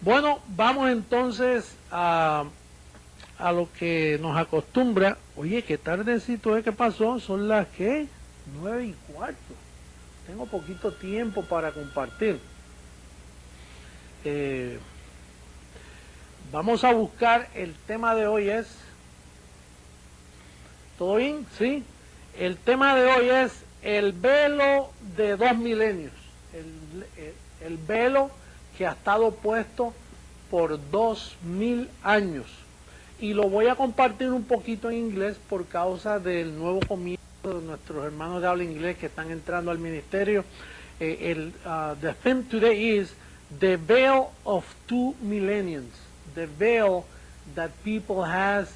Bueno, vamos entonces a lo que nos acostumbra. Oye, qué tardecito es que pasó, son las que 9:15. Tengo poquito tiempo para compartir. Vamos a buscar, el tema de hoy es, ¿todo bien? ¿Sí? El tema de hoy es el velo de 2 milenios, el velo que ha estado puesto por 2000 años. Y lo voy a compartir un poquito en inglés por causa del nuevo comienzo de nuestros hermanos de habla inglés que están entrando al ministerio. The theme today is the veil of 2 millenniums, the veil that people has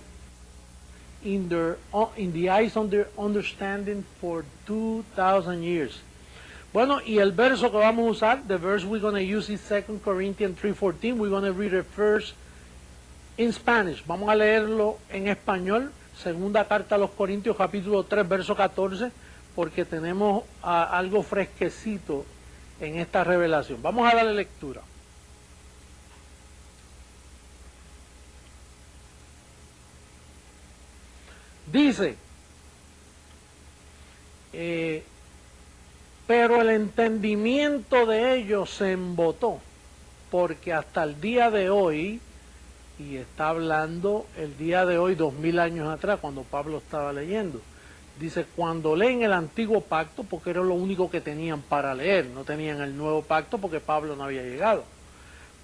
in the eyes of their understanding for 2,000 years. Bueno, y el verso que vamos a usar, the verse we're going to use is 2 Corinthians 3:14. We're going to read it first in Spanish. Vamos a leerlo en español. Segunda carta a los Corintios, capítulo 3, verso 14, porque tenemos algo fresquecito en esta revelación. Vamos a darle lectura. Dice, pero el entendimiento de ellos se embotó, porque hasta el día de hoy, y está hablando el día de hoy, 2000 años atrás, cuando Pablo estaba leyendo, dice, cuando leen el antiguo pacto, porque era lo único que tenían para leer, no tenían el nuevo pacto porque Pablo no había llegado.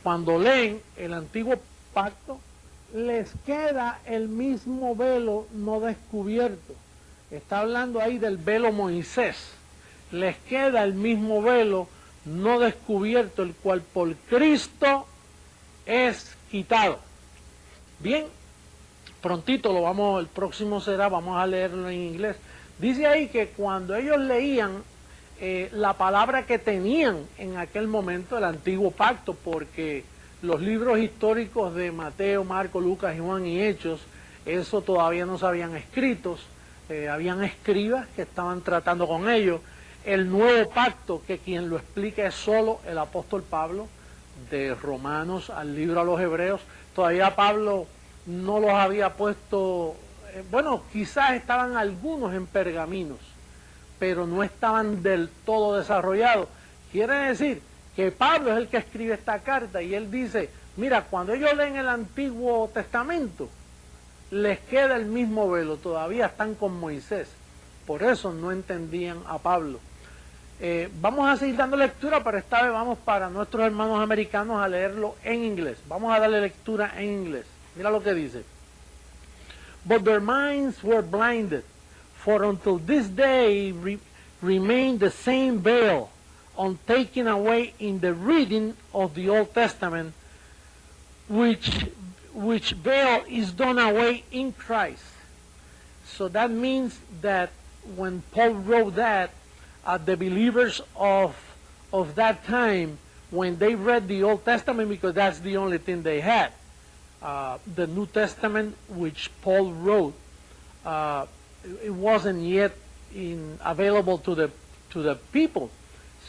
Cuando leen el antiguo pacto, les queda el mismo velo no descubierto. Está hablando ahí del velo Moisés. Les queda el mismo velo no descubierto, el cual por Cristo es quitado. Bien, prontito lo vamos, el próximo será, vamos a leerlo en inglés. Dice ahí que cuando ellos leían la palabra que tenían en aquel momento, el antiguo pacto, porque los libros históricos de Mateo, Marcos, Lucas y Juan y Hechos, eso todavía no se habían escritos, habían escribas que estaban tratando con ellos. El nuevo pacto, que quien lo explica es solo el apóstol Pablo, de Romanos al libro a los Hebreos. Todavía Pablo no los había puesto, bueno, quizás estaban algunos en pergaminos, pero no estaban del todo desarrollados. Quiere decir que Pablo es el que escribe esta carta y él dice, mira, cuando ellos leen el Antiguo Testamento, les queda el mismo velo, todavía están con Moisés. Por eso no entendían a Pablo. Vamos a seguir dando lectura, pero esta vez vamos para nuestros hermanos americanos a leerlo en inglés. Vamos a darle lectura en inglés. Mira lo que dice. But their minds were blinded, for until this day remained the same veil, on taking away in the reading of the Old Testament, which veil is done away in Christ. So that means that when Paul wrote that, the believers of that time, when they read the Old Testament, because that's the only thing they had, the New Testament, which Paul wrote, it wasn't yet available to the people.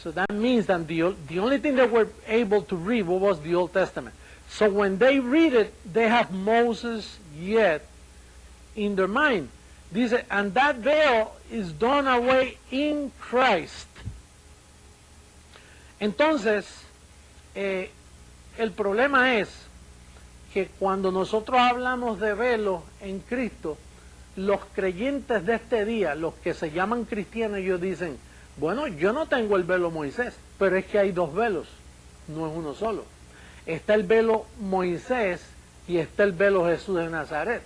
So that means that the only thing they were able to read was the Old Testament. So when they read it, they have Moses yet in their mind. Dice, and that veil is done away in Christ. Entonces, el problema es que cuando nosotros hablamos de velo en Cristo, los creyentes de este día, los que se llaman cristianos, ellos dicen, bueno, yo no tengo el velo Moisés, pero es que hay dos velos, no es uno solo. Está el velo Moisés y está el velo Jesús de Nazaret.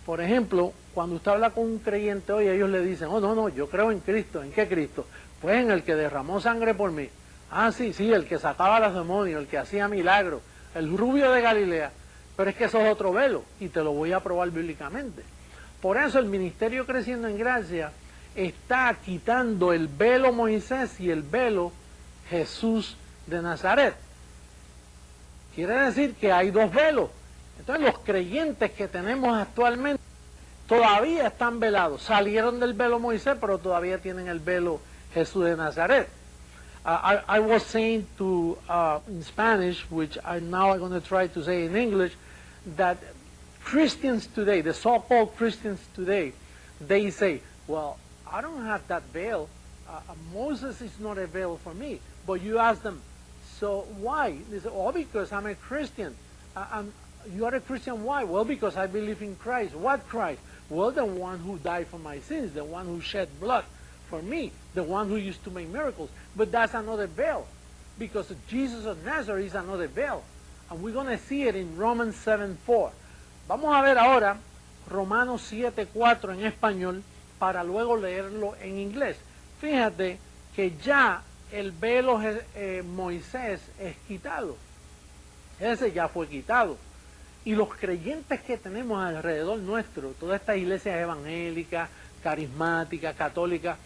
Por ejemplo, cuando usted habla con un creyente hoy, ellos le dicen, oh, no, yo creo en Cristo. ¿En qué Cristo? Pues en el que derramó sangre por mí. Ah, sí, el que sacaba a los demonios, el que hacía milagros, el rubio de Galilea. Pero es que eso es otro velo, y te lo voy a probar bíblicamente. Por eso el ministerio Creciendo en Gracia está quitando el velo Moisés y el velo Jesús de Nazaret. Quiere decir que hay dos velos. Entonces los creyentes que tenemos actualmente todavía están velados. Salieron del velo Moisés, pero todavía tienen el velo Jesús de Nazaret. I was saying to in Spanish, which now I'm going to try to say in English, that Christians today, the so-called Christians today, they say, well, I don't have that veil. Moses is not a veil for me. But you ask them, so why? They say, oh, because I'm a Christian. You are a Christian, why? Well, because I believe in Christ. What Christ? Well, the one who died for my sins, the one who shed blood for me, the one who used to make miracles. But that's another veil, because Jesus of Nazareth is another veil. And we're going to see it in Romans 7:4. Vamos a ver ahora Romanos 7:4 en español para luego leerlo en inglés. Fíjate que ya el velo Moisés es quitado. Ese ya fue quitado. Y los creyentes que tenemos alrededor nuestro, todas estas iglesias evangélicas, carismáticas, católicas,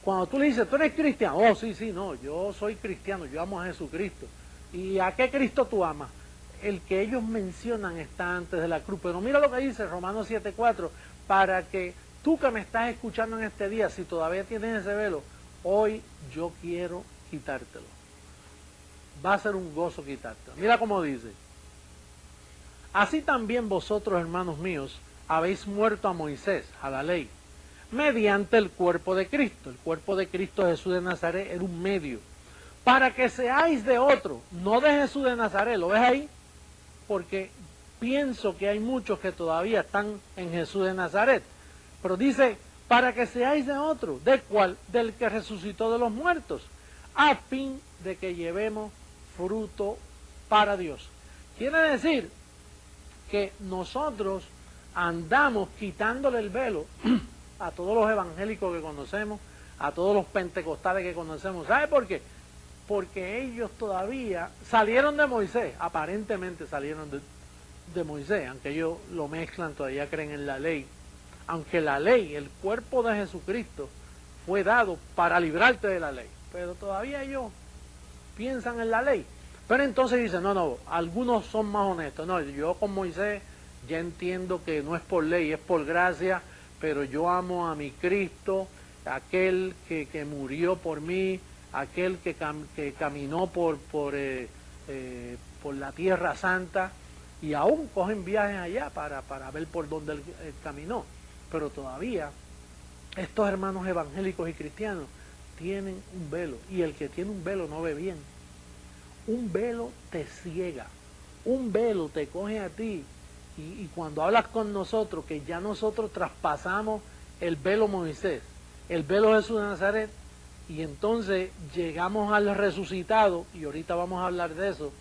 cuando tú le dices, ¿tú eres cristiano? Oh, sí, no, yo soy cristiano, yo amo a Jesucristo. ¿Y a qué Cristo tú amas? El que ellos mencionan está antes de la cruz. Pero mira lo que dice Romanos 7:4, para que tú que me estás escuchando en este día, si todavía tienes ese velo, hoy yo quiero quitártelo. Va a ser un gozo quitártelo. Mira cómo dice. Así también vosotros, hermanos míos, habéis muerto a Moisés, a la ley, mediante el cuerpo de Cristo. El cuerpo de Cristo, Jesús de Nazaret, era un medio. Para que seáis de otro, no de Jesús de Nazaret. ¿Lo ves ahí? Porque pienso que hay muchos que todavía están en Jesús de Nazaret. Pero dice, para que seáis de otro. ¿De cuál? Del que resucitó de los muertos, a fin de que llevemos fruto para Dios. Quiere decir que nosotros andamos quitándole el velo a todos los evangélicos que conocemos, a todos los pentecostales que conocemos. ¿Sabe por qué? Porque ellos todavía salieron de Moisés, aparentemente salieron de Moisés, aunque ellos lo mezclan, todavía creen en la ley. Aunque la ley, el cuerpo de Jesucristo, fue dado para librarte de la ley. Pero todavía ellos piensan en la ley. Pero entonces dicen, no, algunos son más honestos. No, yo con Moisés ya entiendo que no es por ley, es por gracia, pero yo amo a mi Cristo, aquel que murió por mí, aquel que caminó por la Tierra Santa, y aún cogen viajes allá para ver por dónde él caminó. Pero todavía estos hermanos evangélicos y cristianos tienen un velo, y el que tiene un velo no ve bien. Un velo te ciega, un velo te coge a ti, y cuando hablas con nosotros, que ya nosotros traspasamos el velo Moisés, el velo Jesús de Nazaret, y entonces llegamos al resucitado, y ahorita vamos a hablar de eso,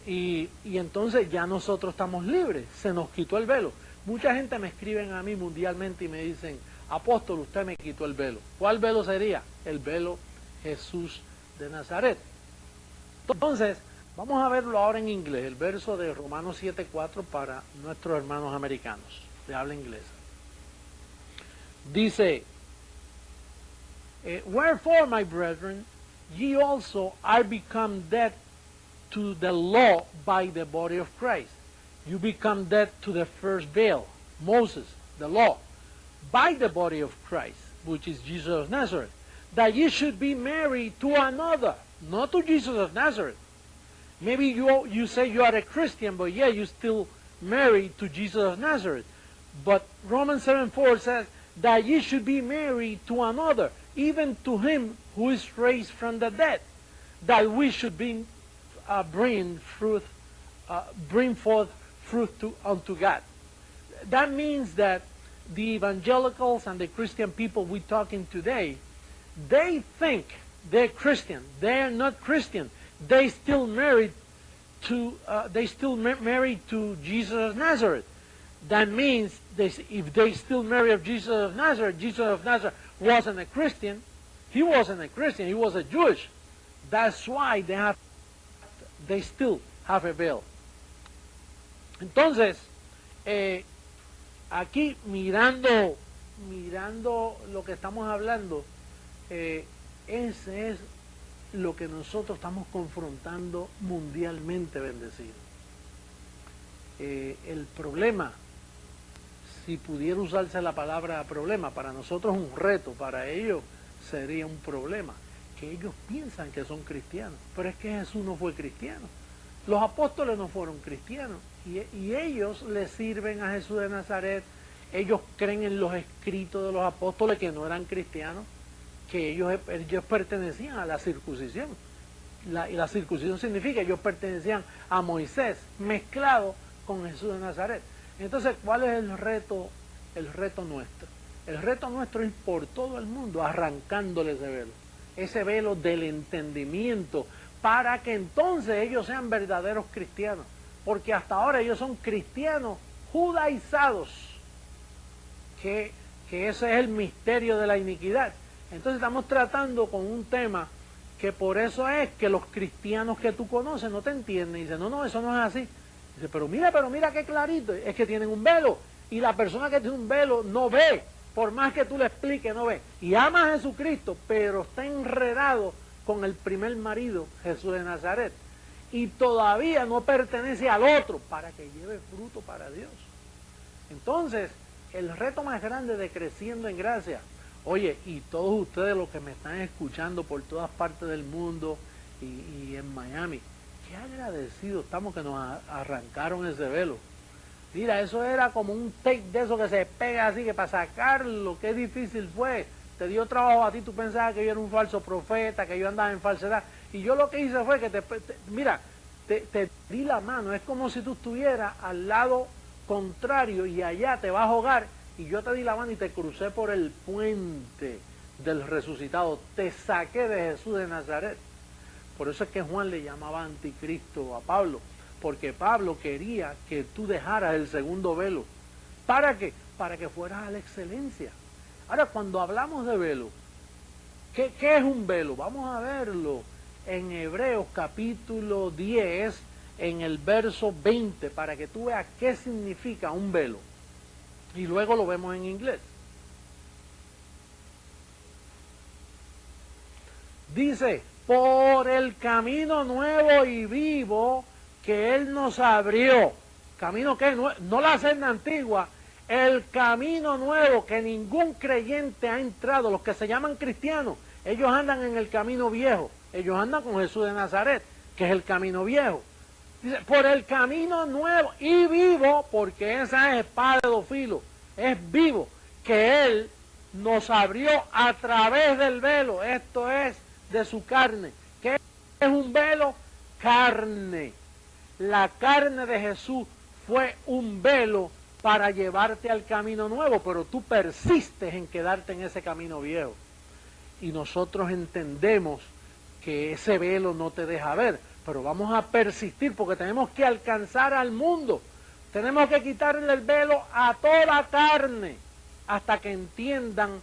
y entonces ya nosotros estamos libres, se nos quitó el velo. Mucha gente me escriben a mí mundialmente y me dicen, apóstol, usted me quitó el velo. ¿Cuál velo sería? El velo Jesús de Nazaret. Entonces, vamos a verlo ahora en inglés, el verso de Romanos 7:4 para nuestros hermanos americanos, de habla inglesa. Dice, wherefore, my brethren, ye also are become dead to the law by the body of Christ. You become dead to the first veil, Moses, the law, by the body of Christ, which is Jesus of Nazareth, that ye should be married to another, not to Jesus of Nazareth. Maybe you say you are a Christian, but yeah, you still married to Jesus of Nazareth. But Romans 7:4 says that ye should be married to another, even to him who is raised from the dead, that we should be bring forth fruit unto God. That means that the evangelicals and the Christian people we're talking today, they think they're Christian. They're not Christian. They still married to Jesus of Nazareth. That means if they still marry of Jesus of Nazareth wasn't a Christian. He wasn't a Christian. He was a Jewish. That's why they still have a veil. Entonces, aquí mirando lo que estamos hablando, ese es lo que nosotros estamos confrontando mundialmente, bendecido. El problema, si pudiera usarse la palabra problema, para nosotros es un reto, para ellos sería un problema, que ellos piensan que son cristianos, pero es que Jesús no fue cristiano. Los apóstoles no fueron cristianos y ellos le sirven a Jesús de Nazaret. Ellos creen en los escritos de los apóstoles que no eran cristianos, que ellos pertenecían a la circuncisión. Y la circuncisión significa que ellos pertenecían a Moisés, mezclado con Jesús de Nazaret. Entonces, ¿cuál es el reto nuestro? El reto nuestro es por todo el mundo arrancándole ese velo del entendimiento, para que entonces ellos sean verdaderos cristianos. Porque hasta ahora ellos son cristianos judaizados, que ese es el misterio de la iniquidad. Entonces estamos tratando con un tema que por eso es que los cristianos que tú conoces no te entienden. Y dicen, no, eso no es así. Dice, pero mira qué clarito. Es que tienen un velo. Y la persona que tiene un velo no ve. Por más que tú le expliques, no ve. Y ama a Jesucristo, pero está enredado con el primer marido, Jesús de Nazaret. Y todavía no pertenece al otro para que lleve fruto para Dios. Entonces, el reto más grande de Creciendo en Gracia, oye, y todos ustedes los que me están escuchando por todas partes del mundo y en Miami, qué agradecidos estamos que nos arrancaron ese velo. Mira, eso era como un tape de eso que se pega así, que para sacarlo, qué difícil fue. Te dio trabajo a ti, tú pensabas que yo era un falso profeta, que yo andaba en falsedad. Y yo lo que hice fue que te di la mano. Es como si tú estuvieras al lado contrario y allá te vas a ahogar. Y yo te di la mano y te crucé por el puente del resucitado. Te saqué de Jesús de Nazaret. Por eso es que Juan le llamaba anticristo a Pablo. Porque Pablo quería que tú dejaras el segundo velo. ¿Para qué? Para que fueras a la excelencia. Ahora, cuando hablamos de velo, ¿qué es un velo? Vamos a verlo en Hebreos capítulo 10, en el verso 20, para que tú veas qué significa un velo. Y luego lo vemos en inglés. Dice, por el camino nuevo y vivo que Él nos abrió. Camino que no la senda antigua, el camino nuevo que ningún creyente ha entrado. Los que se llaman cristianos, ellos andan en el camino viejo. Ellos andan con Jesús de Nazaret, que es el camino viejo. Dice, por el camino nuevo y vivo, porque esa es espada de dos filos, es vivo, que Él nos abrió a través del velo, esto es de su carne. ¿Qué es un velo? Carne. La carne de Jesús fue un velo para llevarte al camino nuevo, pero tú persistes en quedarte en ese camino viejo. Y nosotros entendemos que ese velo no te deja ver, pero vamos a persistir porque tenemos que alcanzar al mundo. Tenemos que quitarle el velo a toda carne hasta que entiendan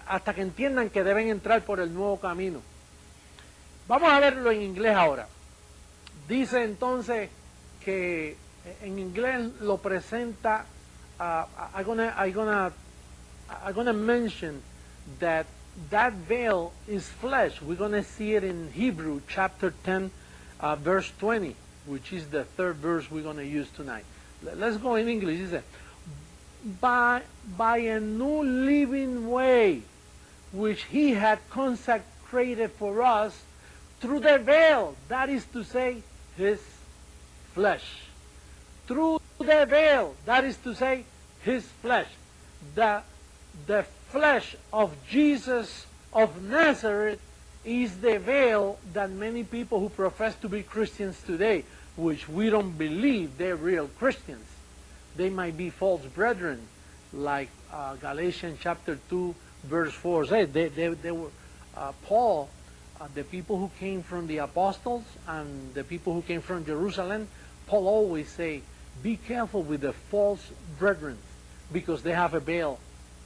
hasta que entiendan que deben entrar por el nuevo camino. Vamos a verlo en inglés ahora. Dice entonces que en inglés lo presenta. I'm gonna mention that veil is flesh. We're gonna see it in Hebrew chapter 10, verse 20, which is the third verse we're gonna use tonight. Let's go in English. It says, by a new living way, which He had consecrated for us through the veil, that is to say, His flesh. Through the veil, that is to say, His flesh. The flesh of Jesus of Nazareth is the veil that many people who profess to be Christians today, which we don't believe they're real Christians. They might be false brethren, like Galatians chapter 2, verse 4 says. They were Paul, the people who came from the apostles and the people who came from Jerusalem, Paul always say, be careful with the false brethren, because they have a veil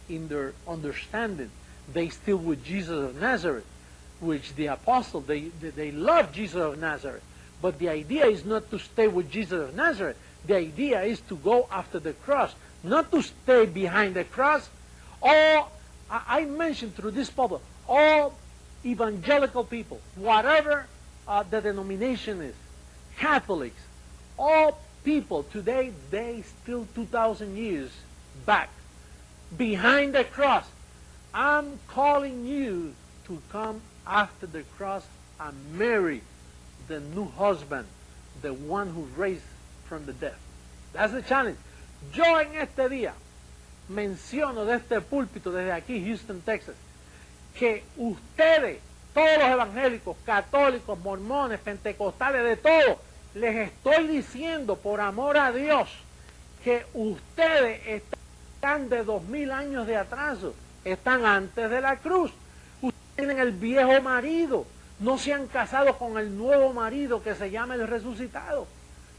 in their understanding. They still with Jesus of Nazareth, which the apostles, they love Jesus of Nazareth. But the idea is not to stay with Jesus of Nazareth. The idea is to go after the cross, not to stay behind the cross. All, I mentioned through this pulpit, all evangelical people, whatever the denomination is, Catholics, all people today, they still 2,000 years back, behind the cross. I'm calling you to come after the cross and marry the new husband, the one who raised from the dead. That's the challenge. Yo en este día menciono de este púlpito, desde aquí, Houston, Texas, que ustedes, todos los evangélicos, católicos, mormones, pentecostales, de todo, les estoy diciendo por amor a Dios que ustedes están de 2000 años de atraso, están antes de la cruz. Ustedes tienen el viejo marido, no se han casado con el nuevo marido que se llama el resucitado.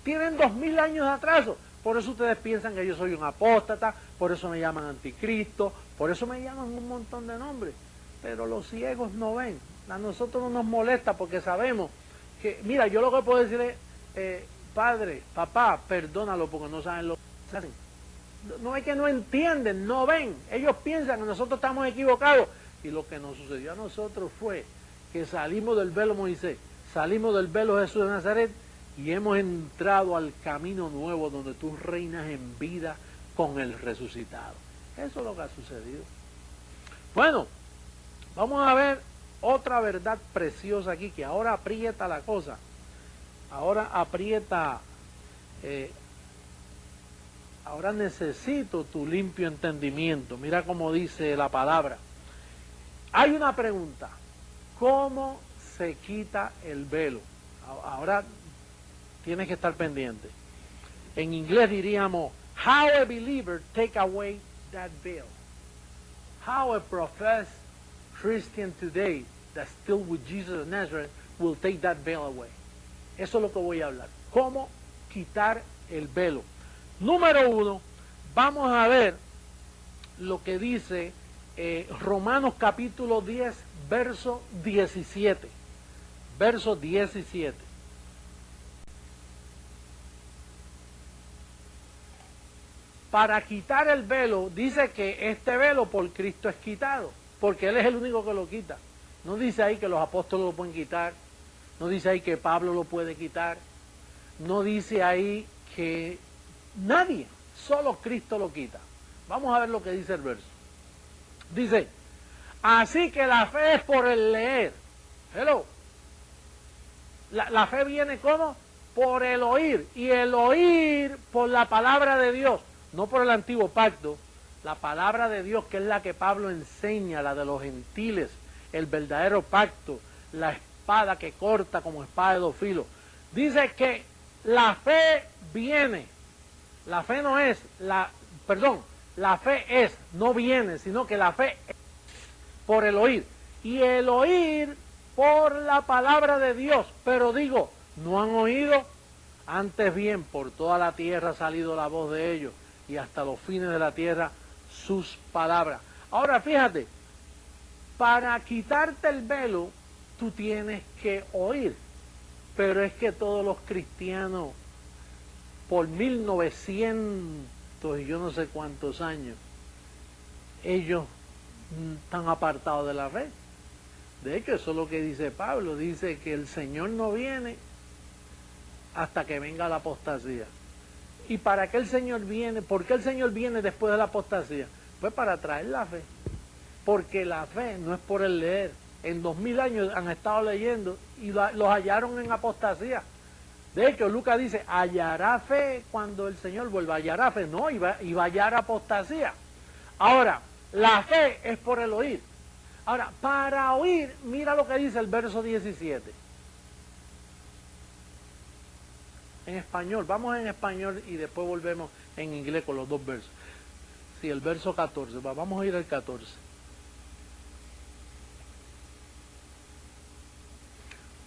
Tienen 2000 años de atraso. Por eso ustedes piensan que yo soy un apóstata, por eso me llaman anticristo, por eso me llaman un montón de nombres. Pero los ciegos no ven. A nosotros no nos molesta porque sabemos que, mira, yo lo que puedo decir es, padre, papá, perdónalo porque no saben lo que hacen. No es que no entienden, no ven. Ellos piensan que nosotros estamos equivocados. Y lo que nos sucedió a nosotros fue que salimos del velo Moisés, salimos del velo Jesús de Nazaret y hemos entrado al camino nuevo donde tú reinas en vida con el resucitado. Eso es lo que ha sucedido. Bueno, vamos a ver otra verdad preciosa aquí, que ahora aprieta la cosa. Ahora aprieta, ahora necesito tu limpio entendimiento. Mira cómo dice la palabra. Hay una pregunta. ¿Cómo se quita el velo? Ahora tienes que estar pendiente. En inglés diríamos, how a believer take away that veil. How a professed Christian today that's still with Jesus of Nazareth will take that veil away. Eso es lo que voy a hablar. ¿Cómo quitar el velo? Número 1, vamos a ver lo que dice Romanos capítulo 10, verso 17. Verso 17. Para quitar el velo, dice que este velo por Cristo es quitado, porque Él es el único que lo quita. No dice ahí que los apóstoles lo pueden quitar, no dice ahí que Pablo lo puede quitar, no dice ahí que nadie, solo Cristo lo quita. Vamos a ver lo que dice el verso. Dice, así que la fe es por el leer. Hello. La fe viene ¿cómo? Por el oír. Y el oír por la palabra de Dios. No por el antiguo pacto. La palabra de Dios, que es la que Pablo enseña, la de los gentiles. El verdadero pacto. La espada que corta como espada de dos filos. Dice que la fe viene. La fe no es, la fe es, no viene, sino que la fe es por el oír. Y el oír por la palabra de Dios. Pero digo, ¿no han oído? Antes bien, por toda la tierra ha salido la voz de ellos, y hasta los fines de la tierra sus palabras. Ahora fíjate, para quitarte el velo, tú tienes que oír. Pero es que todos los cristianos, por 1900 y yo no sé cuántos años, ellos están apartados de la fe. De hecho, eso es lo que dice Pablo. Dice que el Señor no viene hasta que venga la apostasía. ¿Y para qué el Señor viene? ¿Por qué el Señor viene después de la apostasía? Pues para traer la fe. Porque la fe no es por el leer. En 2000 años han estado leyendo y los hallaron en apostasía. De hecho, Lucas dice, hallará fe cuando el Señor vuelva. Hallará fe, no, iba a hallar apostasía. Ahora, la fe es por el oír. Ahora, para oír, mira lo que dice el verso 17. En español, vamos en español y después volvemos en inglés con los dos versos. Sí, el verso 14, vamos a ir al 14.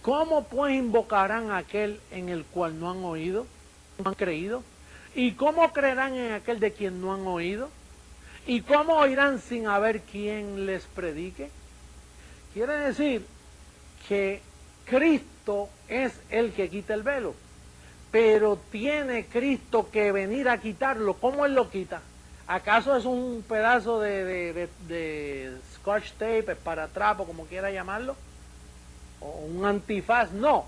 ¿Cómo pues invocarán a aquel en el cual no han oído, no han creído? ¿Y cómo creerán en aquel de quien no han oído? ¿Y cómo oirán sin haber quien les predique? Quiere decir que Cristo es el que quita el velo, pero tiene Cristo que venir a quitarlo. ¿Cómo Él lo quita? ¿Acaso es un pedazo de scotch tape, esparatrapo, como quiera llamarlo? ¿O un antifaz? No,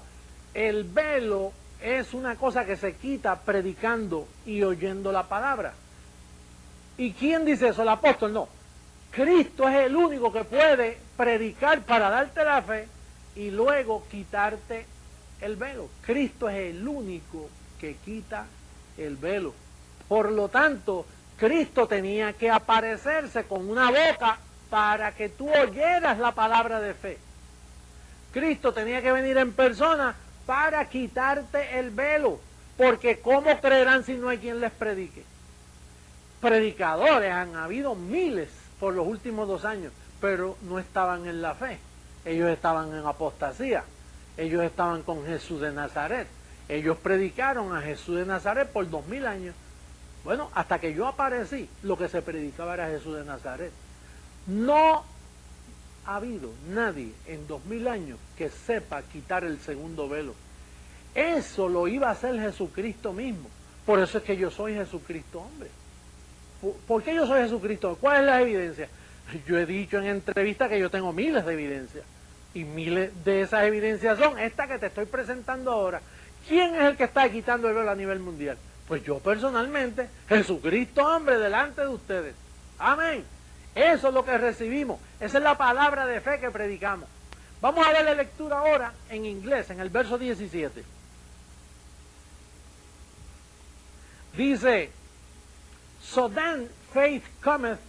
el velo es una cosa que se quita predicando y oyendo la palabra. ¿Y quién dice eso? El apóstol. No, Cristo es el único que puede predicar para darte la fe y luego quitarte el velo. Cristo es el único que quita el velo. Por lo tanto, Cristo tenía que aparecerse con una boca para que tú oyeras la palabra de fe. Cristo tenía que venir en persona para quitarte el velo, porque ¿cómo creerán si no hay quien les predique? Predicadores han habido miles por los últimos 2 años, pero no estaban en la fe. Ellos estaban en apostasía. Ellos estaban con Jesús de Nazaret. Ellos predicaron a Jesús de Nazaret por 2000 años. Bueno, hasta que yo aparecí, lo que se predicaba era Jesús de Nazaret. No ha habido nadie en 2000 años que sepa quitar el segundo velo. Eso lo iba a hacer Jesucristo mismo. Por eso es que yo soy Jesucristo hombre. ¿Por qué yo soy Jesucristo? ¿Cuál es la evidencia? Yo he dicho en entrevistas que yo tengo miles de evidencias. Y miles de esas evidencias son estas que te estoy presentando ahora. ¿Quién es el que está quitando el velo a nivel mundial? Pues yo personalmente, Jesucristo hombre, delante de ustedes. Amén. Eso es lo que recibimos. Esa es la palabra de fe que predicamos. Vamos a ver la lectura ahora en inglés, en el verso 17. Dice, so then faith cometh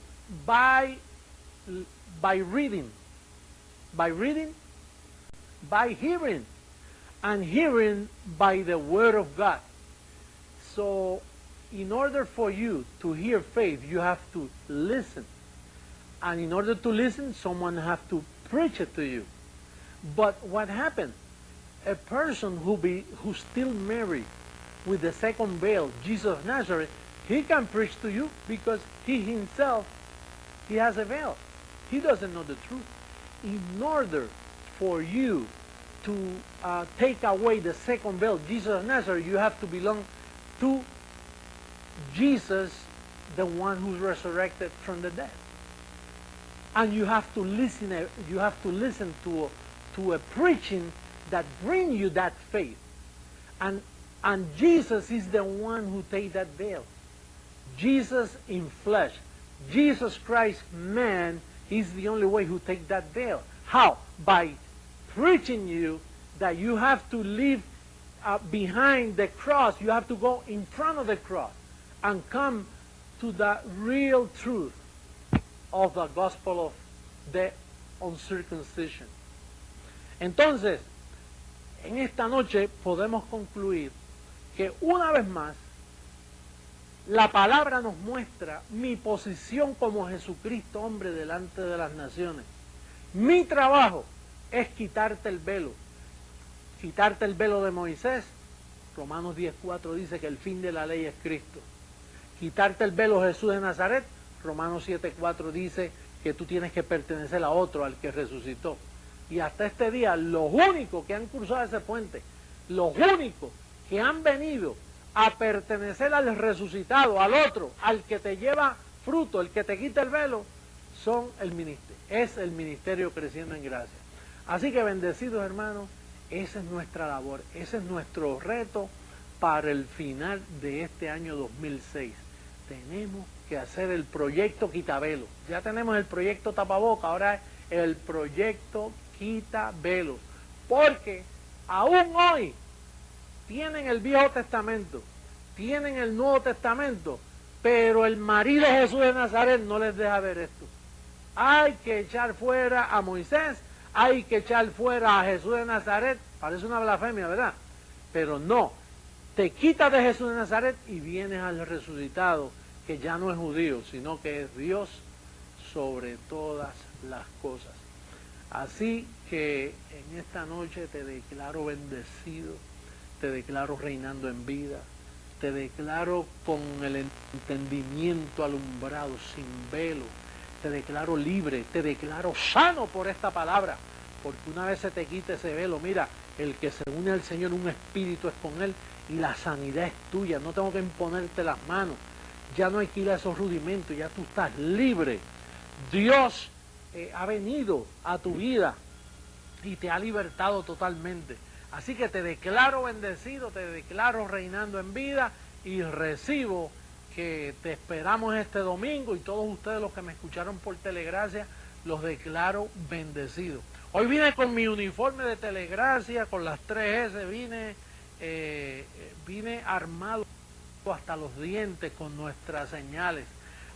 by reading. By reading? By hearing. And hearing by the word of God. So, in order for you to hear faith, you have to listen. And in order to listen, someone has to preach it to you. But what happened? A person who's still married with the second veil, Jesus of Nazareth, he can preach to you because he himself, he has a veil. He doesn't know the truth. In order for you to take away the second veil, Jesus of Nazareth, you have to belong to Jesus, the one who's resurrected from the dead. And you have to listen. You have to listen to a preaching that brings you that faith. And Jesus is the one who takes that veil. Jesus in flesh. Jesus Christ, man, is the only way who takes that veil. How? By preaching you that you have to live behind the cross. You have to go in front of the cross and come to the real truth of the gospel of the uncircumcision. Entonces, en esta noche podemos concluir que una vez más la palabra nos muestra mi posición como Jesucristo hombre delante de las naciones. Mi trabajo es quitarte el velo. Quitarte el velo de Moisés. Romanos 10:4 dice que el fin de la ley es Cristo. Quitarte el velo Jesús de Nazaret. Romanos 7:4 dice que tú tienes que pertenecer a otro, al que resucitó. Y hasta este día, los únicos que han cruzado ese puente, los únicos que han venido a pertenecer al resucitado, al otro, al que te lleva fruto, el que te quita el velo, son el ministerio. Es el ministerio Creciendo en Gracia. Así que bendecidos hermanos, esa es nuestra labor, ese es nuestro reto para el final de este año 2006. Tenemos que hacer el proyecto Quitabelo. Ya tenemos el proyecto Tapaboca, ahora es el proyecto Quitabelo. Porque aún hoy tienen el Viejo Testamento, tienen el Nuevo Testamento, pero el marido Jesús de Nazaret no les deja ver esto. Hay que echar fuera a Moisés, hay que echar fuera a Jesús de Nazaret. Parece una blasfemia, ¿verdad? Pero no, te quitas de Jesús de Nazaret y vienes al resucitado, que ya no es judío, sino que es Dios sobre todas las cosas. Así que en esta noche te declaro bendecido, te declaro reinando en vida, te declaro con el entendimiento alumbrado, sin velo, te declaro libre, te declaro sano por esta palabra, porque una vez se te quita ese velo, mira, el que se une al Señor, un espíritu es con Él, y la sanidad es tuya, no tengo que imponerte las manos, ya no hay que ir a esos rudimentos, ya tú estás libre. Dios ha venido a tu vida y te ha libertado totalmente. Así que te declaro bendecido, te declaro reinando en vida y recibo que te esperamos este domingo, y todos ustedes los que me escucharon por Telegracia, los declaro bendecidos. Hoy vine con mi uniforme de Telegracia, con las 3S, vine armado hasta los dientes con nuestras señales.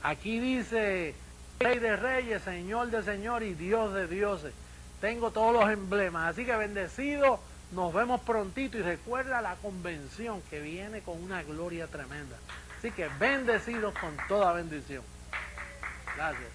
Aquí dice Rey de Reyes, Señor de Señores y Dios de Dioses. Tengo todos los emblemas, así que bendecidos, nos vemos prontito y recuerda la convención que viene con una gloria tremenda. Así que bendecidos con toda bendición. Gracias.